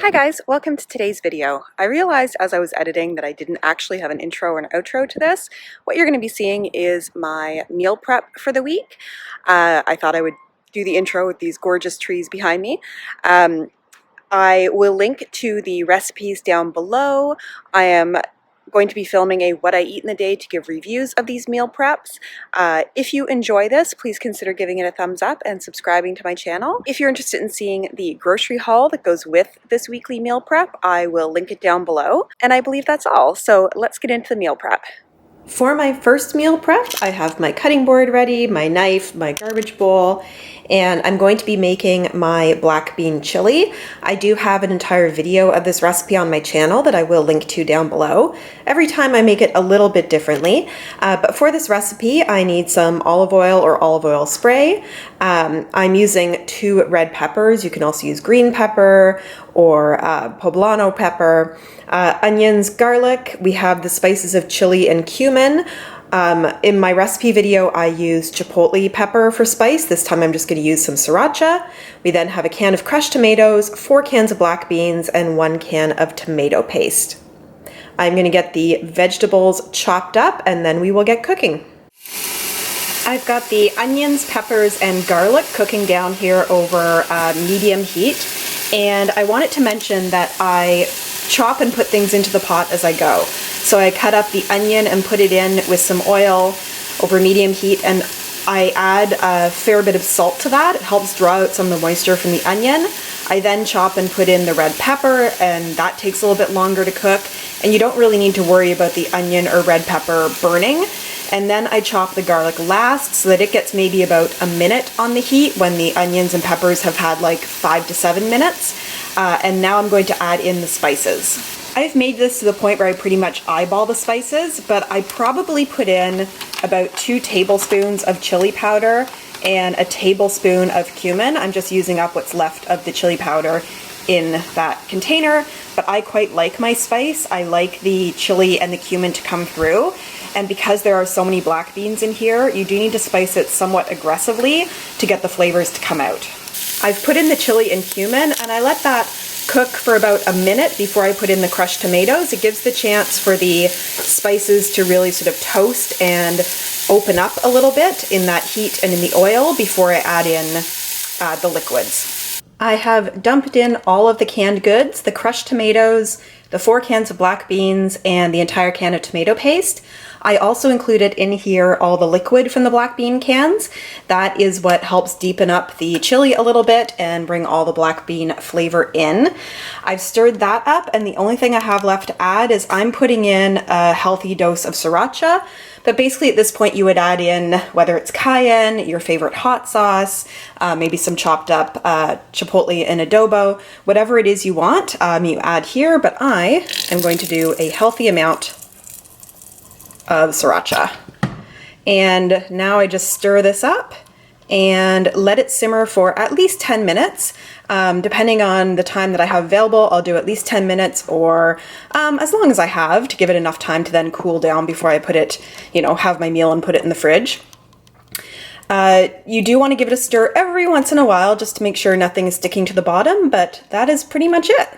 Hi guys, welcome to today's video. I realized as I was editing that I didn't actually have an intro or an outro to this. What you're going to be seeing is my meal prep for the week. I thought I would do the intro with these gorgeous trees behind me. I will link to the recipes down below. I am going to be filming a what I eat in the day to give reviews of these meal preps. If you enjoy this, please consider giving it a thumbs up and subscribing to my channel. If you're interested in seeing the grocery haul that goes with this weekly meal prep, I will link it down below. And I believe that's all. So let's get into the meal prep. For my first meal prep, I have my cutting board ready, my knife, my garbage bowl, and I'm going to be making my black bean chili. I do have an entire video of this recipe on my channel that I will link to down below. Every time I make it a little bit differently, but for this recipe I need some olive oil or olive oil spray. I'm using 2 red peppers. You can also use green pepper or poblano pepper, onions, garlic. We have the spices of chili and cumin. In my recipe video, I used chipotle pepper for spice. This time I'm just going to use some sriracha. We then have a can of crushed tomatoes, 4 cans of black beans, and 1 can of tomato paste. I'm going to get the vegetables chopped up and then we will get cooking. I've got the onions, peppers, and garlic cooking down here over medium heat. And I wanted to mention that I chop and put things into the pot as I go. So I cut up the onion and put it in with some oil over medium heat, and I add a fair bit of salt to that. It helps draw out some of the moisture from the onion. I then chop and put in the red pepper, and that takes a little bit longer to cook, and you don't really need to worry about the onion or red pepper burning. And then I chop the garlic last so that it gets maybe about a minute on the heat when the onions and peppers have had like 5 to 7 minutes. And now I'm going to add in the spices. I've made this to the point where I pretty much eyeball the spices, but I probably put in about 2 tablespoons of chili powder and a tablespoon of cumin. I'm just using up what's left of the chili powder in that container, but I quite like my spice. I like the chili and the cumin to come through. And because there are so many black beans in here, you do need to spice it somewhat aggressively to get the flavors to come out. I've put in the chili and cumin, and I let that cook for about a minute before I put in the crushed tomatoes. It gives the chance for the spices to really sort of toast and open up a little bit in that heat and in the oil before I add in the liquids. I have dumped in all of the canned goods, the crushed tomatoes, the 4 cans of black beans, and the entire can of tomato paste. I also included in here all the liquid from the black bean cans. That is what helps deepen up the chili a little bit and bring all the black bean flavor in. I've stirred that up, and the only thing I have left to add is I'm putting in a healthy dose of sriracha. But basically at this point you would add in, whether it's cayenne, your favorite hot sauce, maybe some chopped up chipotle and adobo, whatever it is you want, you add here, but I am going to do a healthy amount of sriracha. And now I just stir this up and let it simmer for at least 10 minutes. Depending on the time that I have available, I'll do at least 10 minutes or as long as I have to give it enough time to then cool down before I put it, have my meal and put it in the fridge. You do want to give it a stir every once in a while just to make sure nothing is sticking to the bottom, but that is pretty much it.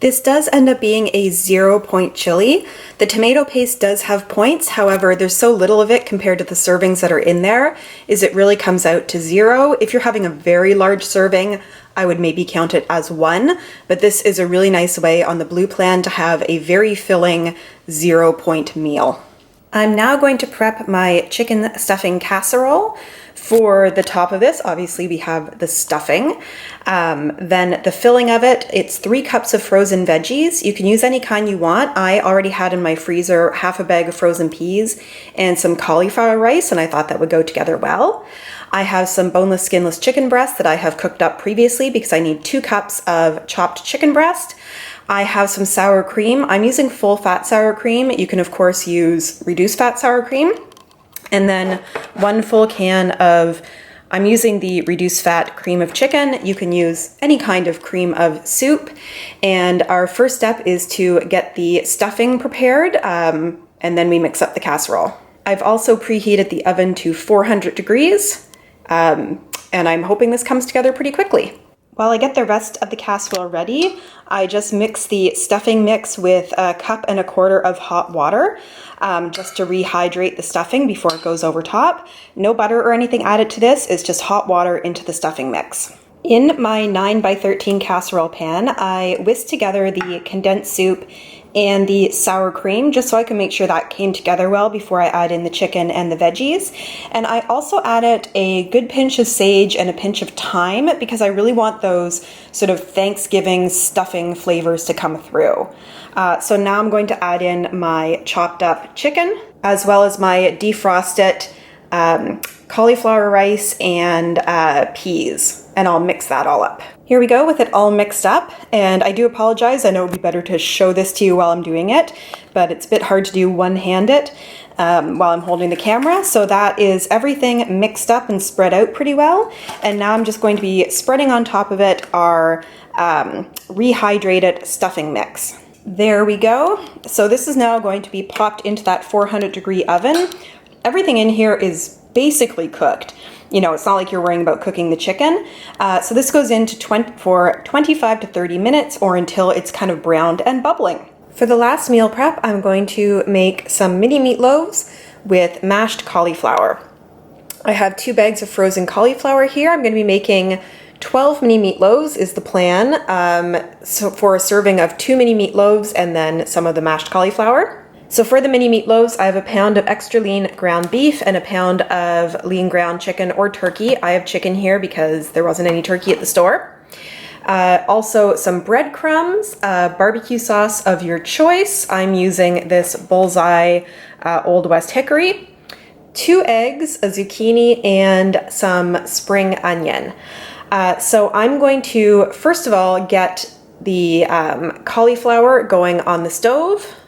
This does end up being a 0-point chili. The tomato paste does have points, however, there's so little of it compared to the servings that are in there, it really comes out to 0. If you're having a very large serving, I would maybe count it as 1, but this is a really nice way on the blue plan to have a very filling 0-point meal. I'm now going to prep my chicken stuffing casserole. For the top of this, obviously we have the stuffing. Then the filling of it, it's 3 cups of frozen veggies. You can use any kind you want. I already had in my freezer half a bag of frozen peas and some cauliflower rice, and I thought that would go together well. I have some boneless, skinless chicken breast that I have cooked up previously because I need 2 cups of chopped chicken breast. I have some sour cream. I'm using full fat sour cream. You can of course use reduced fat sour cream. And then 1 full can of, I'm using the reduced fat cream of chicken. You can use any kind of cream of soup. And our first step is to get the stuffing prepared, and then we mix up the casserole. I've also preheated the oven to 400 degrees, and I'm hoping this comes together pretty quickly. While I get the rest of the casserole ready, I just mix the stuffing mix with 1.25 cups of hot water just to rehydrate the stuffing before it goes over top. No butter or anything added to this, it's just hot water into the stuffing mix. In my 9 by 13 casserole pan, I whisked together the condensed soup and the sour cream just so I can make sure that came together well before I add in the chicken and the veggies. And I also added a good pinch of sage and a pinch of thyme because I really want those sort of Thanksgiving stuffing flavors to come through. So now I'm going to add in my chopped up chicken as well as my defrosted cauliflower rice and peas, and I'll mix that all up. Here we go with it all mixed up, and I do apologize. I know it would be better to show this to you while I'm doing it, but it's a bit hard to do one-handed while I'm holding the camera. So that is everything mixed up and spread out pretty well. And now I'm just going to be spreading on top of it our rehydrated stuffing mix. There we go. So this is now going to be popped into that 400-degree oven. Everything in here is basically cooked. You know, it's not like you're worrying about cooking the chicken. So this goes into for 25 to 30 minutes or until it's kind of browned and bubbling. For the last meal prep, I'm going to make some mini meatloaves with mashed cauliflower. I have 2 bags of frozen cauliflower here. I'm going to be making 12 mini meatloaves is the plan. So for a serving of 2 mini meatloaves and then some of the mashed cauliflower. So for the mini meatloaves, I have a pound of extra lean ground beef and a pound of lean ground chicken or turkey. I have chicken here because there wasn't any turkey at the store. Also some breadcrumbs, barbecue sauce of your choice. I'm using this Bullseye Old West Hickory. 2 eggs, a zucchini, and some spring onion. So I'm going to, first of all, get the cauliflower going on the stove,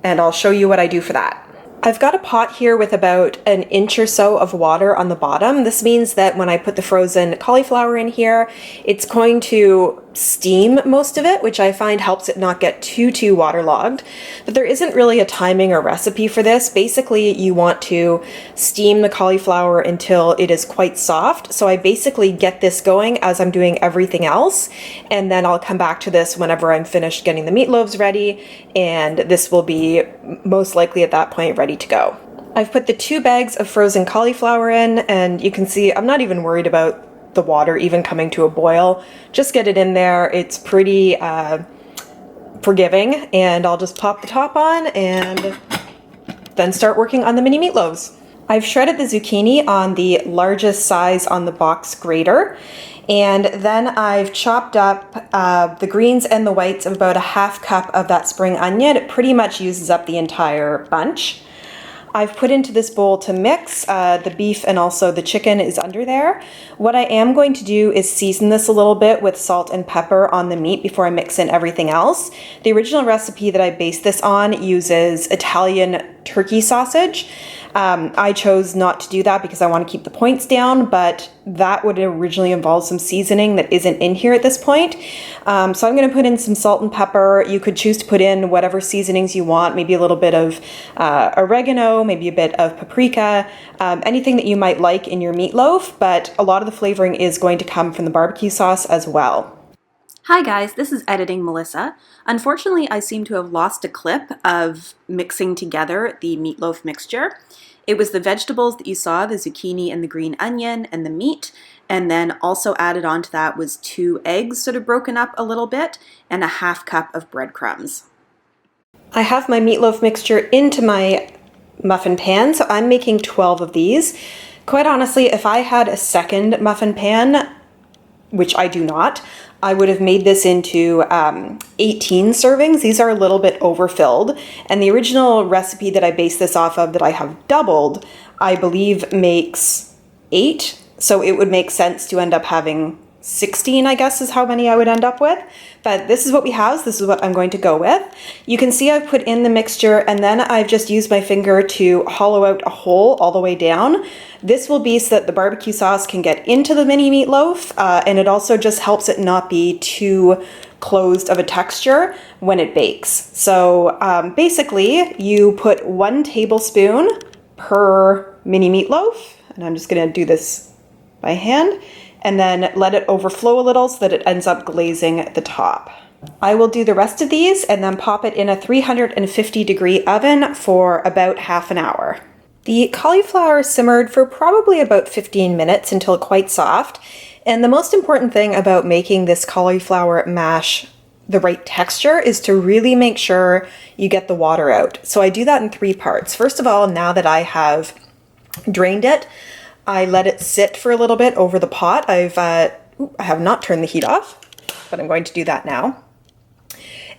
and I'll show you what I do for that. I've got a pot here with about 1 inch or so of water on the bottom. This means that when I put the frozen cauliflower in here, it's going to steam most of it, which I find helps it not get too waterlogged. But there isn't really a timing or recipe for this. Basically, you want to steam the cauliflower until it is quite soft. So I basically get this going as I'm doing everything else, and then I'll come back to this whenever I'm finished getting the meatloaves ready, and this will be most likely at that point ready to go. I've put the 2 bags of frozen cauliflower in, and you can see I'm not even worried about the water even coming to a boil. Just get it in there. It's pretty forgiving, and I'll just pop the top on and then start working on the mini meatloaves. I've shredded the zucchini on the largest size on the box grater, and then I've chopped up the greens and the whites of about 1/2 cup of that spring onion. It pretty much uses up the entire bunch. I've put into this bowl to mix. The beef and also the chicken is under there. What I am going to do is season this a little bit with salt and pepper on the meat before I mix in everything else. The original recipe that I based this on uses Italian turkey sausage. I chose not to do that because I want to keep the points down, but that would originally involve some seasoning that isn't in here at this point. So I'm going to put in some salt and pepper. You could choose to put in whatever seasonings you want, maybe a little bit of oregano, maybe a bit of paprika, anything that you might like in your meatloaf, but a lot of the flavoring is going to come from the barbecue sauce as well. Hi guys, this is Editing Melissa. Unfortunately, I seem to have lost a clip of mixing together the meatloaf mixture. It was the vegetables that you saw, the zucchini and the green onion and the meat, and then also added on to that was 2 eggs sort of broken up a little bit and 1/2 cup of breadcrumbs. I have my meatloaf mixture into my muffin pan, so I'm making 12 of these. Quite honestly, if I had a second muffin pan, which I do not, I would have made this into 18 servings. These are a little bit overfilled, and the original recipe that I based this off of that I have doubled, I believe makes 8, so it would make sense to end up having 16, I guess, is how many I would end up with. But this is what we have. This is what I'm going to go with. You can see I've put in the mixture, and then I've just used my finger to hollow out a hole all the way down. This will be so that the barbecue sauce can get into the mini meatloaf, and it also just helps it not be too closed of a texture when it bakes. So basically, you put 1 tablespoon per mini meatloaf, and I'm just going to do this by hand. and then let it overflow a little so that it ends up glazing the top. I will do the rest of these and then pop it in a 350-degree oven for about half an hour. The cauliflower simmered for probably about 15 minutes until quite soft. And the most important thing about making this cauliflower mash the right texture is to really make sure you get the water out. So I do that in 3 parts. First of all, now that I have drained it, I let it sit for a little bit over the pot. I have not turned the heat off, but I'm going to do that now.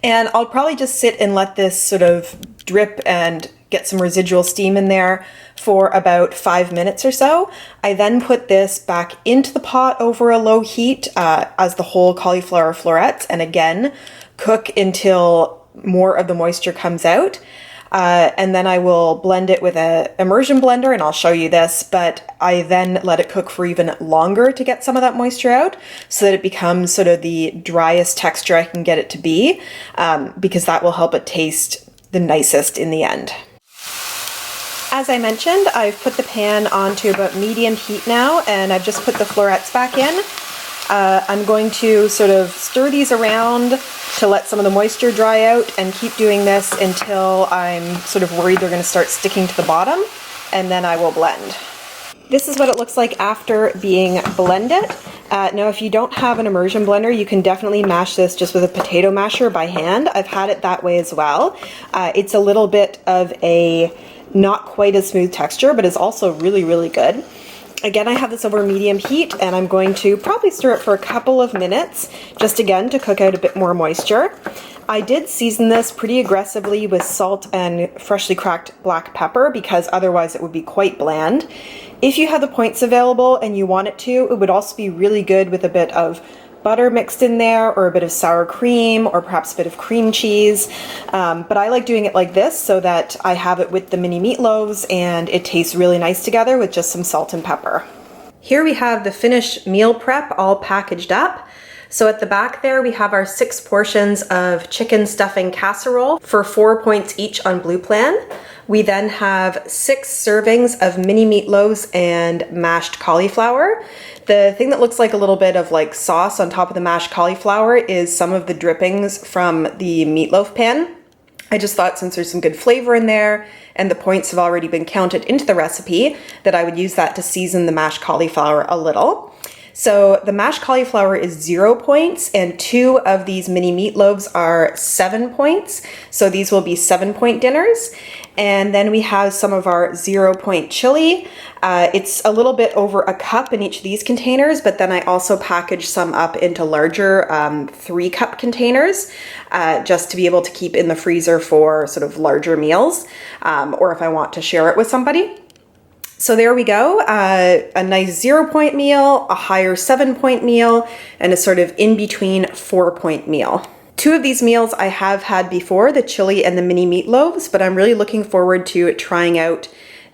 And I'll probably just sit and let this sort of drip and get some residual steam in there for about 5 minutes or so. I then put this back into the pot over a low heat as the whole cauliflower florets, and again, cook until more of the moisture comes out. And then I will blend it with an immersion blender, and I'll show you this, but I then let it cook for even longer to get some of that moisture out so that it becomes sort of the driest texture I can get it to be, because that will help it taste the nicest in the end. As I mentioned, I've put the pan onto about medium heat now, and I've just put the florets back in. I'm going to sort of stir these around to let some of the moisture dry out and keep doing this until I'm sort of worried they're going to start sticking to the bottom, and then I will blend. This is what it looks like after being blended. Now if you don't have an immersion blender, you can definitely mash this just with a potato masher by hand. I've had it that way as well. It's a little bit of a not quite as smooth texture, but is also really, really good. Again, I have this over medium heat, and I'm going to probably stir it for a couple of minutes, just again to cook out a bit more moisture. I did season this pretty aggressively with salt and freshly cracked black pepper because otherwise it would be quite bland. If you have the points available and you want it to, it would also be really good with a bit of butter mixed in there, or a bit of sour cream, or perhaps a bit of cream cheese. But I like doing it like this so that I have it with the mini meatloaves and it tastes really nice together with just some salt and pepper. Here we have the finished meal prep all packaged up. So at the back there we have our 6 portions of chicken stuffing casserole for 4 points each on Blue Plan. We then have 6 servings of mini meatloaves and mashed cauliflower. The thing that looks like a little bit of like sauce on top of the mashed cauliflower is some of the drippings from the meatloaf pan. I just thought since there's some good flavor in there and the points have already been counted into the recipe that I would use that to season the mashed cauliflower a little. So the mashed cauliflower is 0 points, and 2 of these mini meatloaves are 7 points. So these will be 7-point dinners. And then we have some of our 0-point chili. It's a little bit over a cup in each of these containers, but then I also package some up into larger 3-cup containers just to be able to keep in the freezer for sort of larger meals, or if I want to share it with somebody. So there we go, a nice 0-point meal, a higher 7-point meal, and a sort of in-between 4-point meal. 2 of these meals I have had before, the chili and the mini meatloaves, but I'm really looking forward to trying out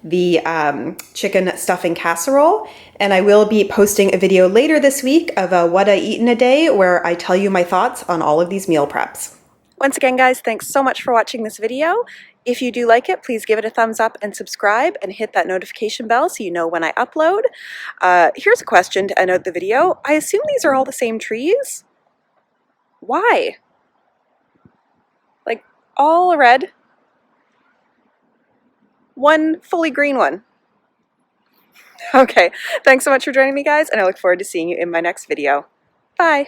the chicken stuffing casserole. And I will be posting a video later this week of what I eat in a day, where I tell you my thoughts on all of these meal preps. Once again, guys, thanks so much for watching this video. If you do like it, please give it a thumbs up and subscribe and hit that notification bell so you know when I upload. Here's a question to end out the video. I assume these are all the same trees? Why? Like, all red, one fully green one. Okay, thanks so much for joining me, guys, and I look forward to seeing you in my next video. Bye!